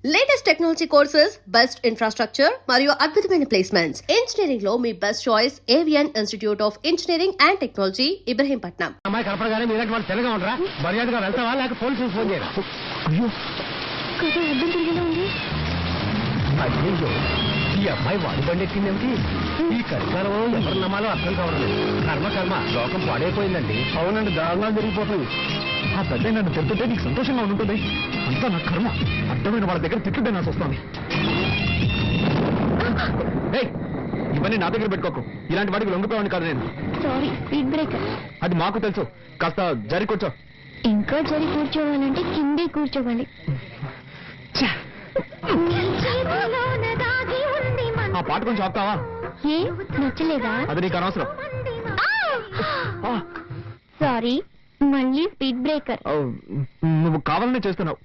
Latest technology courses, best infrastructure మరియు అద్భుతమైన placements. Engineering లో మీ best choice Avian institute of engineering and technology, Ibrahimpatnam. అమ్మాయి కనపడగానే మీరంటే వాళ్ళు తెలుగా ఉండరా? మర్యాదగా వెళ్తావా లేక పోలీసులకు ఫోన్ చేయరా? అయ్యో అయ్యో, ఈ అమ్మాయి వాడి బండి ఎక్కిందేమిటి? ఈ కరికాలం ఎవరు నమ్మాలో అర్థం కావడం. కర్మ లోకం పాడైపోయిందండి. అవునండి, దారుణాలు జరిగిపోతుంది. ఆ పెద్ద నన్ను తిరుగుతుంటే నీకు సంతోషంగా ఉంటుంది. అంతా నా కర్మ. అర్థమైన వాళ్ళ దగ్గర తిట్టుంటే నాకు వస్తుంది. ఇవన్నీ నా దగ్గర పెట్టుకోకు. ఇలాంటి వాడికి లొంగిపోయాను కాదు నేను. Sorry, speed breaker. అది మాకు తెలుసు. కాస్త జరి కూర్చో. ఇంకా జరి కూర్చోవాలంటే కిందే కూర్చోవాలి. ఆ పాట కొంచెం ఆపుతావా? ఏ నచ్చలేదా? అది నీకు అనవసరం. సారీ, మళ్ళీ స్పీడ్ బ్రేకర్. నువ్వు కావాలనే చేస్తున్నావు.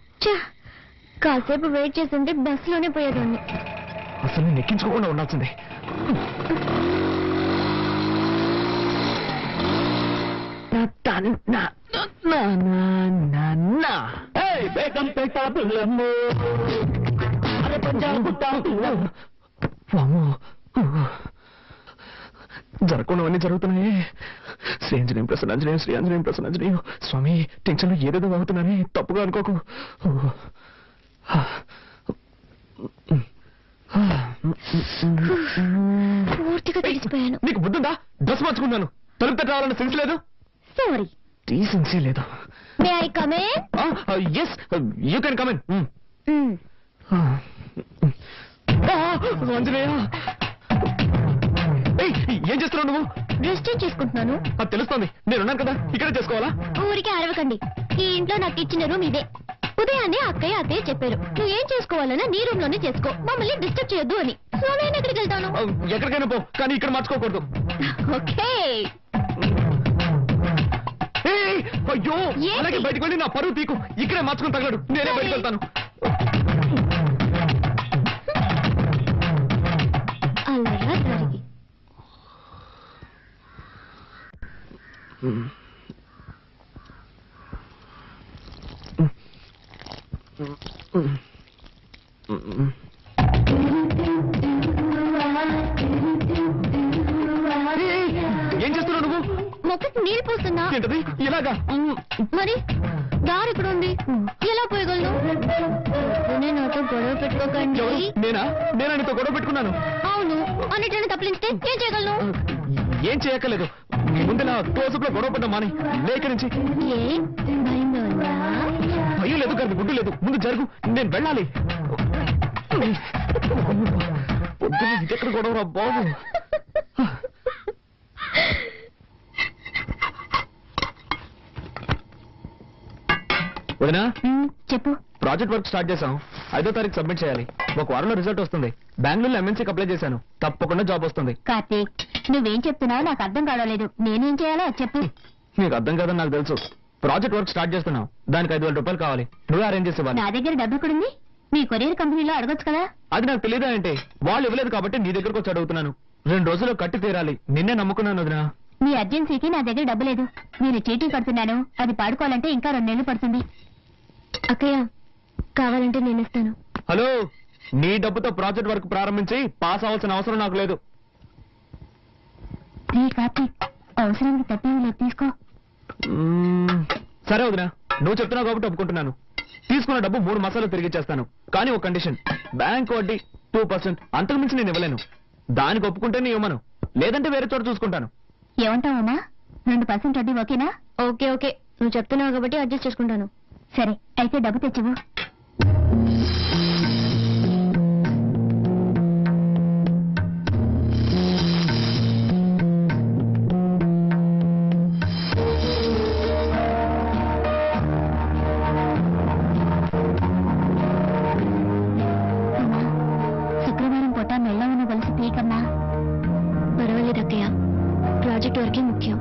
కాసేపు వెయిట్ చేస్తుంటే బస్ లోనే పోయేదాన్ని. అసలు నేను ఎక్కించుకోకుండా ఉండాల్సిందే. జరగకుండావన్నీ జరుగుతున్నాయి. శ్రీ ఆంజనేయం ప్రసన్నాంజనేయం, శ్రీ ఆంజనేయం ప్రసన్నాంజనేయం. స్వామి, టెన్షన్లో ఏదేదో అవుతున్నానే, తప్పుగా అనుకోకు. పూర్తిగా తెలిసిపోయాను. నీకు బుద్ధుందా? డ్రెస్ మార్చుకున్నాను. తలుపు తట్టాలన్న సెన్స్ లేదు. సారీ, డీసెన్సీ లేదు. May I come in? Yes, you can come in. Anjaneya, ఏం చేస్తున్నావు నువ్వు? డ్రెస్ చేంజ్ చేసుకుంటున్నాను. అది తెలుస్తోంది. నేనున్నాను కదా, ఇక్కడే చేసుకోవాలా? ఊరికే అరవకండి. ఈ ఇంట్లో నాకు ఇచ్చిన రూమ్ ఇదే. ఉదయాన్నే అత్తయ్య చెప్పారు, నువ్వు ఏం చేసుకోవాలన్నా నీ రూమ్ లోనే చేసుకో, మమ్మల్ని డిస్టర్బ్ చేయొద్దు అని. సో నేను ఎక్కడికి వెళ్తాను? ఎక్కడికైనా పో, కానీ ఇక్కడ మార్చుకోకూడదు. ఓకే. అయ్యో, అలాగే బయటకు వెళ్ళి నా పరువు తీకు. ఇక్కడే మార్చుకుని తగలడు. నేనే బయటకు వెళ్తాను. అలా జరిగి ఏం చేస్తున్నావు నువ్వు? మొక్కకి నీళ్ళు పోస్తున్నా. ఏంటది ఇలాగా? మరి దారి ఇక్కడ ఉంది, ఎలా పోయగలను? నాతో గొడవ పెట్టుకోకండి. నేనా నీతో గొడవ పెట్టుకున్నాను? అవును, అన్నిటిని తప్పించితే ఏం చేయగలను? ఏం చేయక్కర్లేదు. ముందు నా క్లోజప్ లో గొడవ పడ్డా మాని. లేక నుంచి ఏ భయంగా ఉందా? భయం లేదు కానీ గుడ్డు లేదు. ముందు జరుగు, నేను వెళ్ళాలి. పొద్దున్న ఇదెక్కడ గొడవరా బాబు. వదినా, చెప్పు. ప్రాజెక్ట్ వర్క్ స్టార్ట్ చేశాం. 5వ తారీఖు సబ్మిట్ చేయాలి. ఒక వారంలో రిజల్ట్ వస్తుంది. బెంగళూరులో ఎంఎన్సీకి అప్లై చేశాను. తప్పకుండా జాబ్ వస్తుంది. కార్తీక్, నువ్వేం చెప్తున్నావు నాకు అర్థం కావలేదు. నేనేం చేయాలో చెప్పు. నీకు అర్థం కాదని నాకు తెలుసు. ప్రాజెక్ట్ వర్క్ స్టార్ట్ చేస్తున్నావు. దానికి 5,000 రూపాయలు కావాలి. నువ్వే అరేంజ్ చేసేవాళ్ళు. నా దగ్గర డబ్బు ఎక్కడుంది? నీ కొరియర్ కంపెనీలో అడగొచ్చు కదా. అది నాకు తెలియదా అంటే? వాళ్ళు ఇవ్వలేదు కాబట్టి నీ దగ్గరకు వచ్చి అడుగుతున్నాను. 2 రోజుల్లో కట్టి తీరాలి. నిన్నే నమ్ముకున్నాను వదినా. మీ అర్జెన్సీకి నా దగ్గర డబ్బు లేదు. నేను చీటీ కడుతున్నాను. అది పాడుకోవాలంటే ఇంకా 2 నెలలు పడుతుంది. అక్కయ్య, కావాలంటే నేను ఇస్తాను. హలో, నీ డబ్బుతో ప్రాజెక్ట్ వర్క్ ప్రారంభించి పాస్ అవ్వాల్సిన అవసరం నాకు లేదు. కార్తీక్, అవసరానికి తప్పేమి లేదు, తీసుకో. సరే వదినా, నువ్వు చెప్తున్నావు కాబట్టి ఒప్పుకుంటున్నాను. తీసుకున్న డబ్బు 3 మాసాలు తిరిగి ఇచ్చేస్తాను. కానీ ఒక కండిషన్, బ్యాంక్ వడ్డీ 2%. అంతకు మించి నేను ఇవ్వలేను. దానికి ఒప్పుకుంటే నీ ఇవ్వను, లేదంటే వేరే చోట చూసుకుంటాను. ఏమంటావమ్మా? 2% వడ్డీ ఓకేనా? ఓకే ఓకే, నువ్వు చెప్తున్నావు కాబట్టి అడ్జస్ట్ చేసుకుంటాను. సరే, అయితే డబ్బు తెచ్చివు. శుక్రవారం పూట మెళ్ళవన్న కలిసి పీకమ్మా. పర్వాలేదు అక్కయ్య, ప్రాజెక్ట్ వరకే ముఖ్యం.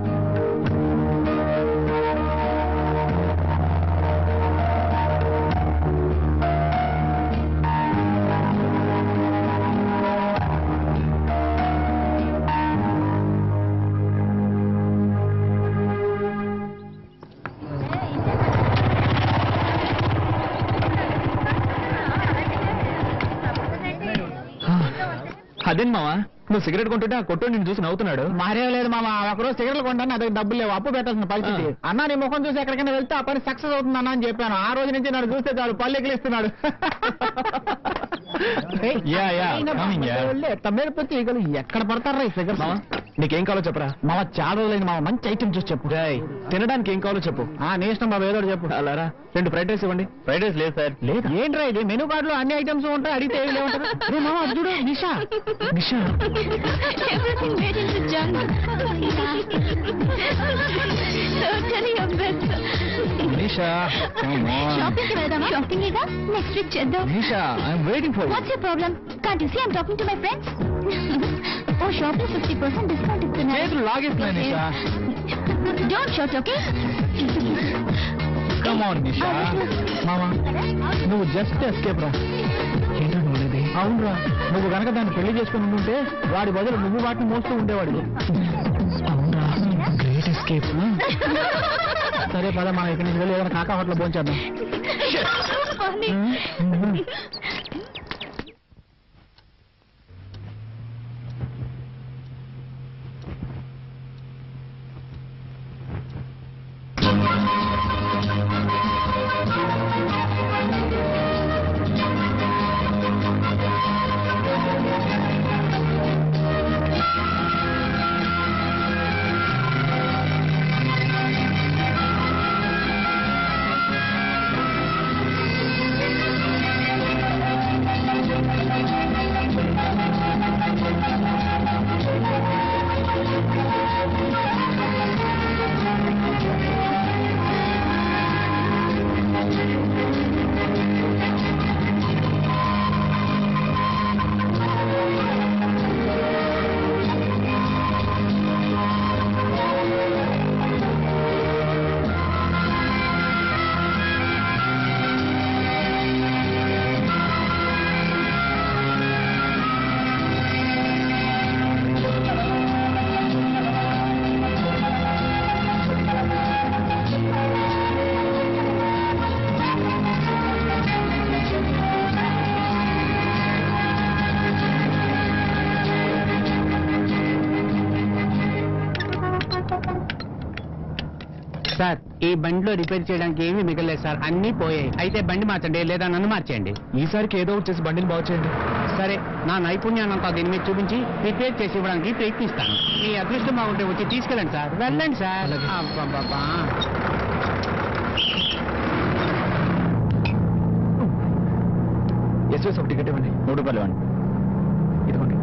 అదేం మావా నువ్వు సిగరెట్ కొంటుంటే ఆ కొట్టు నేను చూసి నవ్వుతున్నాడు. మారేం లేదు మామ, ఒకరోజు సిగరెట్లు కొంటాను, అదే డబ్బులు లేవు, అప్పు పెట్టాల్సిన పరిస్థితి. అన్నా నీ ముఖం చూసి ఎక్కడికైనా వెళ్తే ఆ పని సక్సెస్ అవుతుంది అన్న అని చెప్పాను. ఆ రోజు నుంచి నన్ను చూస్తే చాలు పళ్ళు ఎగిలిస్తున్నాడు. తమ్మేడిపోతే ఈగలు ఎక్కడ పడతారా ఈ ఫిగర్స్? నీకేం కావాలో చెప్పరా? మామ చాలా రోజులైంది మామ, మంచి ఐటమ్ చూసి చెప్పు. తినడానికి ఏం కావాలో చెప్పు. నీ ఇష్టం బాబు, ఏదో చెప్పు. అలారా 2 ఫ్రైడ్ రైస్ ఇవ్వండి. ఫ్రైడ్ రైస్ లేదు సార్. లేదు ఏంట్రా ఇది, మెనూ కార్డు లో అన్ని ఐటమ్స్ ఉంటాయి, అడిగితే ఏమి లేవుంటారు. మామ అది చూడు, నిషా. నిషా Everything made into junk. Totally your best. Nisha Shopping కి వెళ్దామా? Shopping ఏగా, next week చేద్దాం. Nisha I'm waiting for you. What's your problem? Can't you see I'm talking to my friends? Oh, shopping 50% discount ఇస్తున్నారు. చేతులు లాగేస్తున్నాయి Nisha. Don't shout, okay? Come on Nisha. మామ నువ్వు just escape రా. ఏంటో నువ్వు అవునరా, నువ్వు గనక దాన్ని పెళ్లి చేసుకుని ఉంటే వాడి బదులు నువ్వు వాటిని మోస్తూ ఉండేవాడు. అవునా, గ్రేట్ ఎస్కేప్. సరే పద, మనం ఇక్కడి నుంచి వెళ్ళి ఏదైనా కాకా హోటల్ భోంచేద్దాం. Funny. సార్, ఈ బండిలో రిపేర్ చేయడానికి ఏమీ మిగలేదు సార్, అన్నీ పోయాయి. అయితే బండి మార్చండి, లేదా నన్ను మార్చేయండి. ఈసారికి ఏదో ఒకటి చేసి బండిని బాగు చేయండి. సరే, నా నైపుణ్యాన్నంతా దీని మీద చూపించి రిపేర్ చేసి ఇవ్వడానికి ప్రయత్నిస్తాను. మీ అదృష్టం బాగుంటే వచ్చి తీసుకెళ్ళండి సార్. వెళ్ళండి సార్. అలాగే. అబ్బబ్బబ్బా. ఎస్ఎస్ ఒక టికెట్ ఇవ్వండి. 3 రూపాయలు ఇవ్వండి. ఇదిగోండి.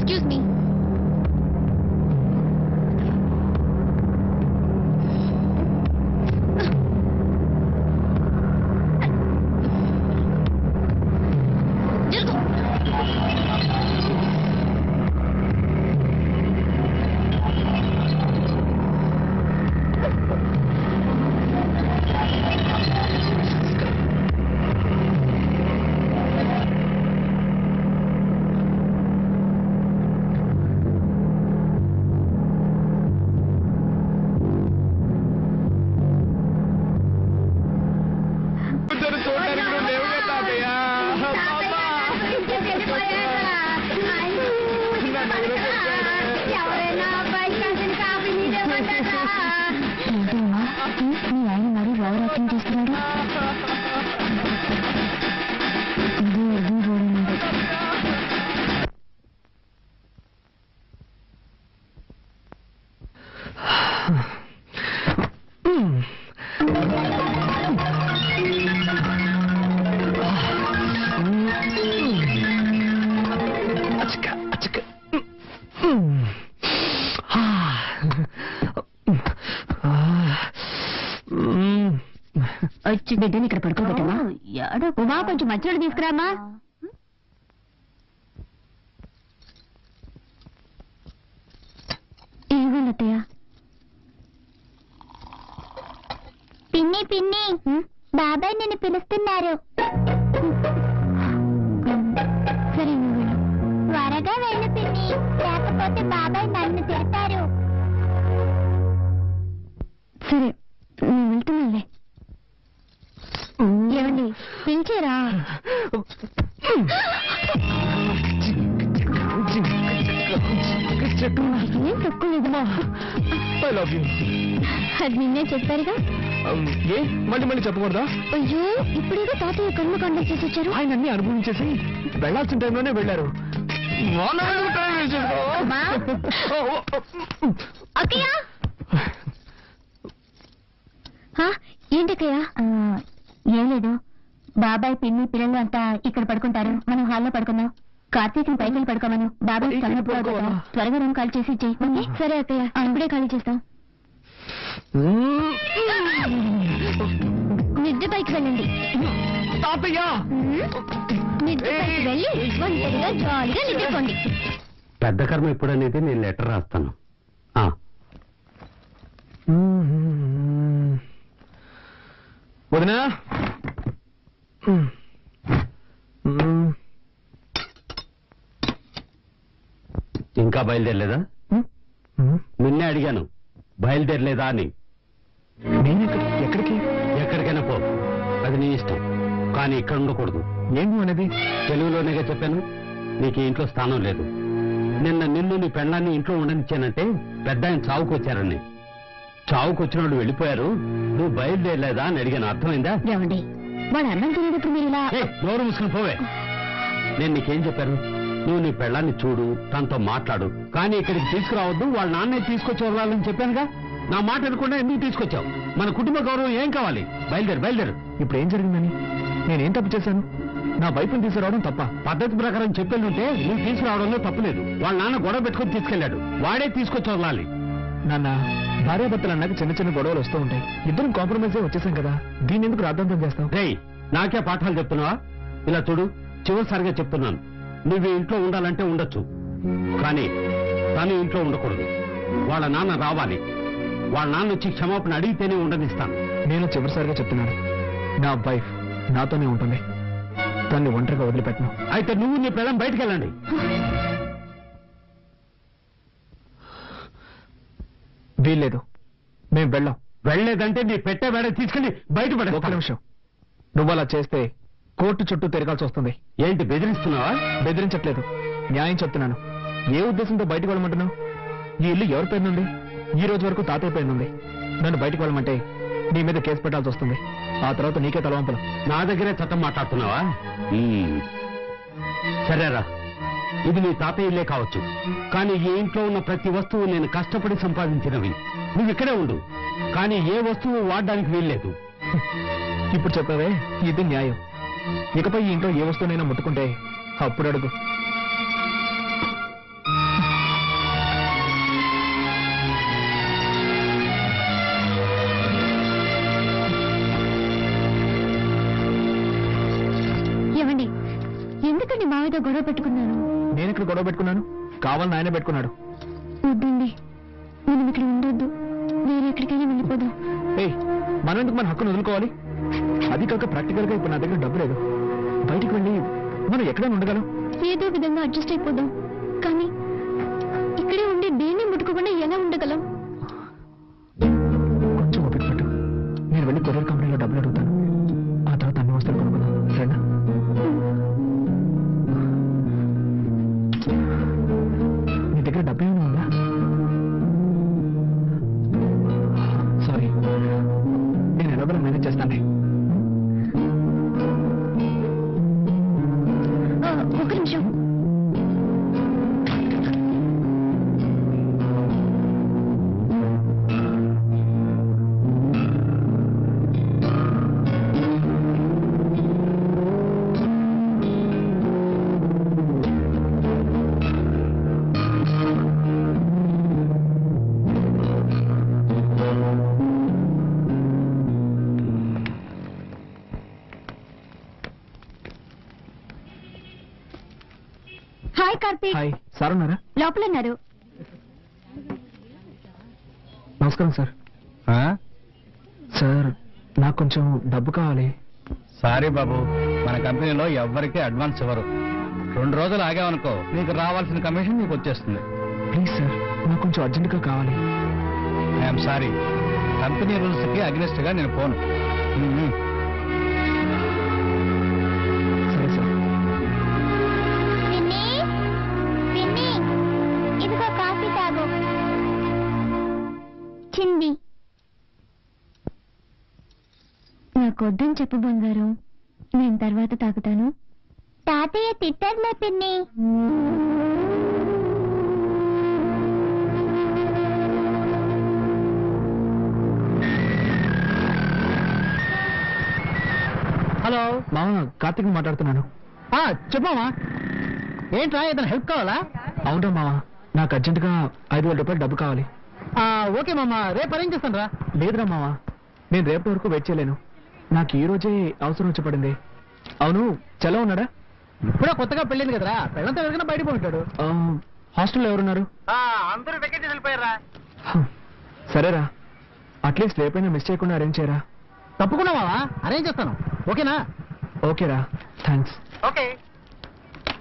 Excuse me. వచ్చి బిడ్డని ఇక్కడ పడుకోబెట్టమా? ఉమా, కొంచెం మంచినీళ్ళు తీసుకురామా. ఏమన్నట్టయ్య? పిన్ని పిన్ని, బాబాయ్ నిన్ను పిలుస్తున్నారు. సరే, త్వరగా వెళ్ళు పిన్ని, లేకపోతే బాబాయ్ నన్ను తిడతారు. సరే, నేను వెళ్తున్నానులే. నువ్వేరా ఏం తక్కువ లేదుమా ఐ లవ్ యూ. అది నిన్నే చెప్పారుగా. ఏ మళ్ళీ చెప్పకూడదా? అయ్యో ఇప్పుడేదో తాతయ్య కర్మకాండం చేసి వచ్చారు. ఆయన అన్ని అనుభవించేసి వెళ్లాల్సిన టైంలోనే వెళ్ళారు. అమ్మా. అక్కయ్య ఏంటక్కయ్య? ఏం లేదు, బాబాయ్ పిన్ని పిల్లలు అంతా ఇక్కడ పడుకుంటారు, మనం హాల్లో పడుకుందాం. కార్తీక్ పైకి వెళ్ళి పడుకోమను. బాబాయ్ త్వరగా రూమ్ ఖాళీ చేసి ఇచ్చేయి. సరే అక్కయ్య, ఇప్పుడే ఖాళీ చేస్తాం. నిద్ర పైకి వెళ్ళండి. తాతయ్య నిద్ర పైకి వెళ్ళి ఒంటరిగా జాలీగా నిద్రపోండి. పెద్ద కర్మ ఎప్పుడనేది నేను లెటర్ రాస్తాను. వదినా, ఇంకా బయలుదేరలేదా? నిన్నే అడిగాను బయలుదేరలేదా అని. నేను ఎక్కడికి? ఎక్కడికైనా పో, అది నీ ఇష్టం, కానీ ఇక్కడ ఉండకూడదు. ఏంటి అనేది? తెలుగులోనేగా చెప్పాను, నీకు ఇంట్లో స్థానం లేదు. నిన్ను నీ పెళ్ళాన్ని ఇంట్లో ఉండనిచ్చానంటే పెద్ద ఆయన చావుకొచ్చారని. చావుకొచ్చిన వాళ్ళు వెళ్ళిపోయారు, నువ్వు బయలుదేరలేదా అని అడిగాను. అర్థమైందా? ఏమండి, వాడు అన్నం తినేటప్పుడు మీరు ఇలా నోరు మూసుకుని పోవే. నేను నీకేం చెప్పాను? నువ్వు నీ పెళ్ళాన్ని చూడు, తనతో మాట్లాడు, కానీ ఇక్కడికి తీసుకురావద్దు, వాళ్ళ నాన్నే తీసుకొచ్చి వదలాలని చెప్పానుగా. నా మాట అనుకుండా ఎందుకు తీసుకొచ్చావు? మన కుటుంబ గౌరవం ఏం కావాలి? బయలుదేరు. ఇప్పుడు ఏం జరిగిందని? నేనేం తప్పు చేశాను? నా వైపుని తీసుకురావడం తప్ప? పద్ధతి ప్రకారం చెప్పేళ్ళుంటే నువ్వు తీసుకురావడంలో తప్పులేదు. వాళ్ళ నాన్న గొడవ పెట్టుకుని తీసుకెళ్లాడు, వాడే తీసుకొచ్చి వదలాలి. నాన్న, భార్యాభర్తలు అన్నాక చిన్న చిన్న గొడవలు వస్తూ ఉంటాయి. ఇద్దరం కాంప్రమైజ్ అయి వచ్చేసాం కదా, దీన్ని ఎందుకు రాద్ధాంతం చేస్తావు? రేయ్, నాకే పాఠాలు చెప్తున్నావా? ఇలా చూడు, చివరిసారిగా చెప్తున్నాను, నువ్వు ఇంట్లో ఉండాలంటే ఉండొచ్చు, కానీ తను ఇంట్లో ఉండకూడదు. వాళ్ళ నాన్న రావాలి, వాళ్ళ నాన్న వచ్చి క్షమాపణ అడిగితేనే ఉండనిస్తాను. నేను చివరిసారిగా చెప్తున్నాను, నా వైఫ్ నాతోనే ఉంటుంది, దాన్ని ఒంటరిగా వదిలిపెట్టను. అయితే నువ్వు నీ పిల్లలు బయటికి వెళ్ళండి. వీల్లేదు, మేము వెళ్ళాం. వెళ్ళలేదంటే నీ పెట్టే వేడ తీసుకెళ్లి బయటపడే. ఒక్క నిమిషం, నువ్వు అలా చేస్తే కోర్టు చుట్టూ తిరగాల్సి వస్తుంది. ఏంటి బెదిరిస్తున్నావా? బెదిరించట్లేదు, న్యాయం చెప్తున్నాను. ఏ ఉద్దేశంతో బయటకు వెళ్ళమంటున్నావు? ఈ ఇల్లు ఎవరి పేరునుంది? ఈ రోజు వరకు తాతయ్య పేరునుంది. నన్ను బయటకు వెళ్ళమంటే నీ మీద కేసు పెట్టాల్సి వస్తుంది. ఆ తర్వాత నీకే తలవంపలు. నా దగ్గరే చట్టం మాట్లాడుతున్నావా? సరేరా, ఇది నీ తాతయ్య ఇల్లే కావచ్చు, కానీ ఈ ఇంట్లో ఉన్న ప్రతి వస్తువు నేను కష్టపడి సంపాదించినవి. నువ్వు ఇక్కడే ఉండు, కానీ ఏ వస్తువు వాడడానికి వీల్లేదు. ఇప్పుడు చెప్పావే, ఇది న్యాయం. ఇకపై ఈ ఇంట్లో ఏ వస్తువునైనా ముట్టుకుంటే అప్పుడు అడుగు. ఏమండి, ఎందుకండి మావితో గొడవ పెట్టుకున్నాను? నేను ఇక్కడ గొడవ పెట్టుకున్నాను? కావాలని ఆయన పెట్టుకున్నాడు. వద్దండి, మనం ఇక్కడ ఉండొద్దు, వేరే ఎక్కడికైనా వెళ్ళిపోదాం. ఏయ్, మనం ఎందుకు మన హక్కును వదులుకోవాలి? అది కాక ప్రాక్టికల్ గా ఇప్పుడు నా దగ్గర డబ్బు లేదు. బయటికి వెళ్ళి మనం ఎక్కడైనా ఉండగలం. ఏదో విధంగా అడ్జస్ట్ అయిపోదాం, కానీ ఇక్కడే ఉండి దేన్ని ముట్టుకోకుండా ఎలా ఉండగలం? కొంచెం ఓపిక పట్టు, నేను వెళ్ళి కొరియర్ కంపెనీలో డబ్బులు అడుగుతాను. ఆ తర్వాత అన్ని వస్తువులు కొనుక్కుందాం, సరేనా? నీ దగ్గర డబ్బు ఏమైనా ఉందా? సారీ, నేను ఎలాగో మేనేజ్ చేస్తాను. ఒక నిమిషం. హాయ్ కార్తీక్. హాయ్, సార్ ఉన్నారా? లోపల ఉన్నారు. నమస్కారం సార్. సార్, నాకు కొంచెం డబ్బు కావాలి. సారీ బాబు, మన కంపెనీలో ఎవ్వరికీ అడ్వాన్స్ ఇవ్వరు. 2 రోజులు ఆగామనుకో, నీకు రావాల్సిన కమిషన్ నీకు వచ్చేస్తుంది. ప్లీజ్ సార్, నాకు కొంచెం అర్జెంటుగా కావాలి. ఐఎమ్ సారీ, కంపెనీ రూల్స్ కి అగ్నెస్ట్ గా నేను పోను. నచ్చింది. నాకు వద్దని చెప్పు బంగారం, నేను తర్వాత తాగుతాను. తాతయ్య తిట్టారులే పిన్ని. హలో మామ, కార్తీక్ మాట్లాడుతున్నాను. చెప్పమ్మా, ఏంట్రా ఏదైనా హెల్ప్ కావాలా? అవునా మామ, నాకు అర్జెంటుగా 5,000 రూపాయలు డబ్బు కావాలి. ఓకే మామ, రేపు అరేంజ్ చేస్తాను రా. లేదురా మామ, నేను రేపటి వరకు వెయిట్ చేయలేను. నాకు ఈ రోజే అవసరం వచ్చి పడింది. అవును, చలో ఉన్నాడా? ఇప్పుడే కొత్తగా పెళ్ళింది కదరా, పెళ్ళంతా ఎవరికైనా బయటకు ఉంటాడు. హాస్టల్లో ఎవరున్నారు? అందరూ వెకేషన్ వెళ్ళిపోయారా. సరేరా, అట్లీస్ట్ రేపైనా మిస్ చేయకుండా అరేంజ్ చేయరా. తప్పకుండా మావా, అరేంజ్ చేస్తాను. ఓకేనా? ఓకేరా, థ్యాంక్స్. ఓకే.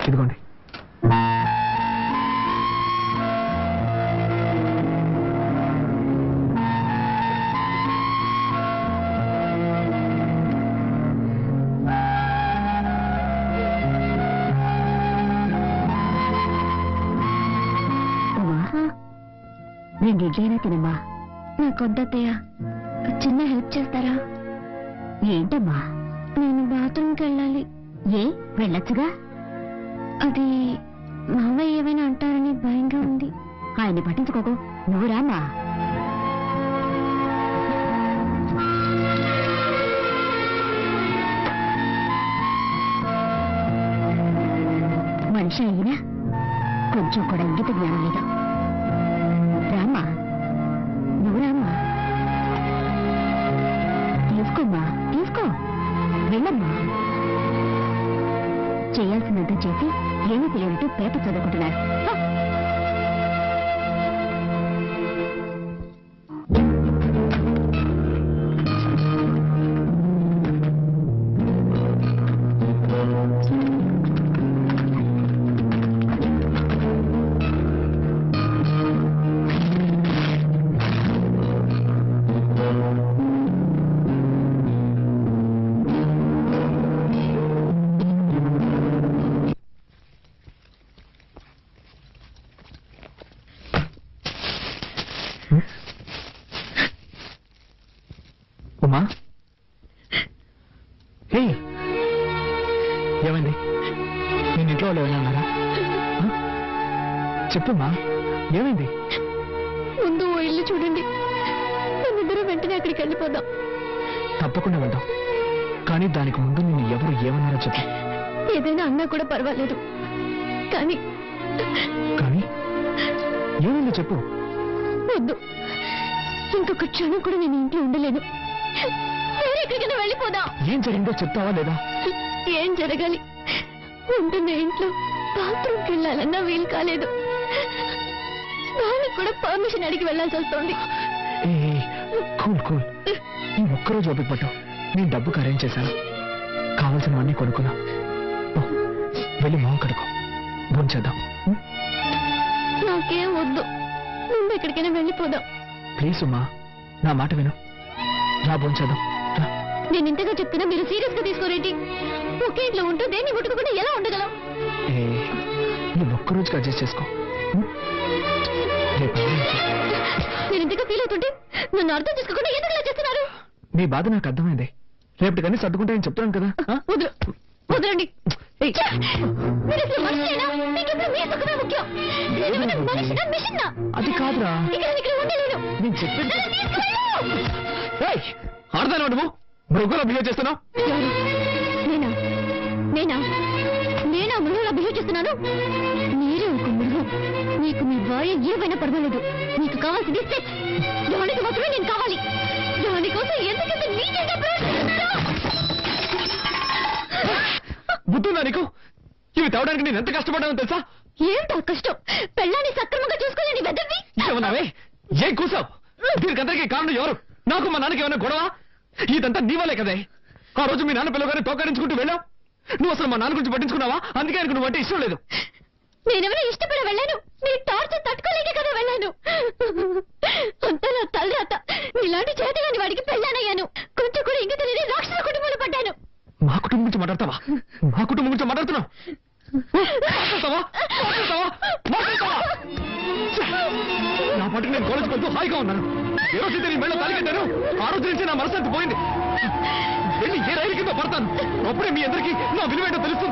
ఇదిగోండి. నేను ఇడ్లైనా తినమ్మా. నాకు వద్దయ్యా, చిన్న హెల్ప్ చేస్తారా? ఏంటమ్మా? నేను బాత్రూమ్కి వెళ్ళాలి. ఏ, వెళ్ళొచ్చుగా. అది మావయ్య ఏమైనా అంటారని భయంగా ఉంది. ఆయన్ని పట్టించుకోకు, నువ్వు రామ్మా. మనిషి అయినా కొంచెం కూడా ఇంగిత జ్ఞానం లేదు. రామ్మా, నువ్వు రామ్మా. తీసుకోమ్మా, తీసుకో, వెళ్ళమ్మా. చేయాల్సినంత చేసి ఏమీ తెలియనట్టు పేపర్ చదువుకుంటున్నారు. ఉమా, హే, ఏమైంది? నేను ఇంట్లో వాళ్ళు ఏమైనా అన్నారా? చెప్పుమా, ఏమైంది? ముందు ఓ ఇల్లు చూడండి, మనిద్దరం వెంటనే అక్కడికి వెళ్ళిపోదాం. తప్పకుండా వెళ్దాం, కానీ దానికి ముందు నేను ఎవరు ఏమన్నారో చెప్పు. ఏదైనా అన్నా కూడా పర్వాలేదు, కానీ కానీ ఏమైందో చెప్పు. వద్దు, ఇంకొక క్షణం కూడా నేను ఇంట్లో ఉండలేను. వేరే ఎక్కడికైనా వెళ్ళిపోదాం. ఏం జరిగిందో చెప్తావా లేదా? ఏం జరగాలి? ఉంటున్న ఇంట్లో బాత్రూమ్కి వెళ్ళాలన్నా వీలు కాలేదు. వాళ్ళకి కూడా పర్మిషన్ అడిగి వెళ్ళాల్సి వస్తుంది. కూల్ కూల్, ఈ ఒక్కరోజు ఓపిక పట్టు. నేను డబ్బుకి అరేంజ్ చేశాను, కావాల్సినవన్నీ కొనుక్కున్నా. వెళ్ళి మొహం కడుకో, భోంచేద్దాం. నాకేం వద్దు, ముందు ఎక్కడికైనా వెళ్ళిపోదాం. ప్లీజ్ ఉమా, నా మాట విను. రా, భోంచేద్దాం. నేను ఇంతగా చెప్తున్నా మీరు సీరియస్ గా తీసుకోరేంటి? ఒకే ఇంట్లో ఉంటూ దేన్ని ముట్టుకోకుండా ఎలా ఉండగలం? నువ్వు ఒక్కరోజుకి అడ్జస్ట్ చేసుకో. రేపు నేను ఇంతగా ఫీల్ అవుతుంటే నన్ను అర్థం చేసుకోకుండా ఎందుకు ఇలా చేస్తున్నారు? నీ బాధ నాకు అర్థమైంది. రేపటి కన్నీ సర్దుకుంటాయని చెప్తున్నాను కదా. వదలు, వదలండి. మీరు అసలు మనిషేనా? మీకు ఇప్పుడు మీ సుఖమే ముఖ్యం. నేను మనిషినా, మిషన్నా? అది కాదురా, ఇక్కడ ఉండలేను. నేను చెప్పింది. ఆడతాను నువ్వు మృగంలో బిహేవ్ చేస్తున్నావు. నేనా నేనా నేనా మృగంలో బిహేవ్ చేస్తున్నాను? మీరే ఒక మృగం. నీకు మీ భార్య ఏమైనా పర్వాలేదు. నీకు కావాల్సింది సెక్స్. దానికి మాత్రమే నేను కావాలి. దానికోసం ఎందుకంత నీచంగా ప్రవర్తిస్తున్నారు? బుద్ధుందా నీకు? ఇవి తేవడానికి నేను ఎంత కష్టపడ్డానో తెలుసా? ఏంటో కష్టం? పెళ్ళాన్ని సక్రమంగా చూసుకోలేని వెదవి. ఏమన్నావే? ఏం కూసావు? దీనికందరికీ కారణం ఎవరు? నాకు మా నాన్నకి ఏమైనా గొడవ? ఇదంతా నీ వల్లే కదే. ఆ రోజు మీ నాన్న పిల్లగానే తోకడించుకుంటూ వెళ్ళావు. నువ్వు అసలు మా నాన్న గురించి పట్టించుకున్నావా? అందుకే ఆయనకు నువ్వు అంటే ఇష్టం లేదు. నేనెవరో ఇష్టపడి వెళ్ళాను. నీ టార్చర్ తట్టుకోలేక కదా వెళ్ళాను. అంతా నా తలరాత. ఇలాంటి చేతగాని వాడికి పెళ్ళానయ్యాను. కొంచెం కూడా ఇంక తెలియని రాక్షస కుటుంబంలో పడ్డాను. మా కుటుంబం గురించి మాట్లాడతావా? మా కుటుంబం గురించి మాట్లాడుతున్నావు? మాట్లాడతావా? మాట్లాడతావా? మాట్లాడతావా? నా పట్టుకు నేను కాలేజ్కి వెళ్తూ హాయిగా ఉన్నాను. ఏ రోజైతే నీ మెళ్ళ తాలికెట్టాను ఆ రోజు నుంచి నా మనశ్శాంతి పోయింది. వెళ్ళి ఏ రైలు కింద పడతాను. అప్పుడే మీ అందరికీ నా విలువేంటో తెలుస్తుంది.